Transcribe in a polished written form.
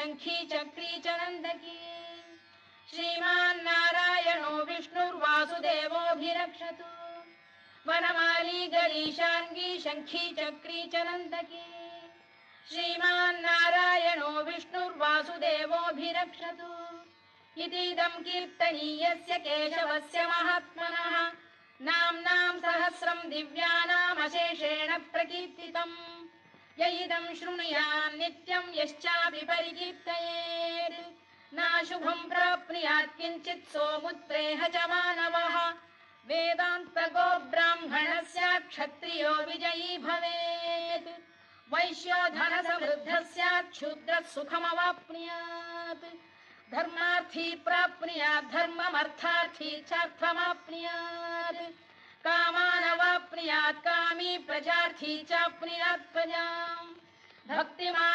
शंखी चक्री च नंदकी श्रीमान्नारायणो विष्णुर्वासुदेवोऽभिरक्षतु वनमाली गरीशांगी शंखी चक्री च नंदकी श्रीमान्नारायणो विष्णुर्वासुदेवोऽभिरक्षतु इतीदं कीर्तनीयस्य केशवस्य महात्मनः नाम्नां सहस्रं दिव्यानामशेषेण प्रकीर्तितम् य इदं शृणुयात् नित्यं यश्चापि परिकीर्तयेत् नाशुभं प्राप्नुयात् किञ्चित् सोमुत्रेह च मानवः वेदान्तको ब्राह्मणः स्यात् क्षत्रियो विजयी भवेत् वैश्यो धनसमृद्धः स्यात् शूद्रः सुखमवाप्नुयात् धर्मार्थी प्राप्नुयात् धर्ममर्थार्थी चार्थमाप्नुयात् कामानवाप्नुयात् कामी प्रजार्थी चाप्नुयात् प्रजाम् भक्तिमान्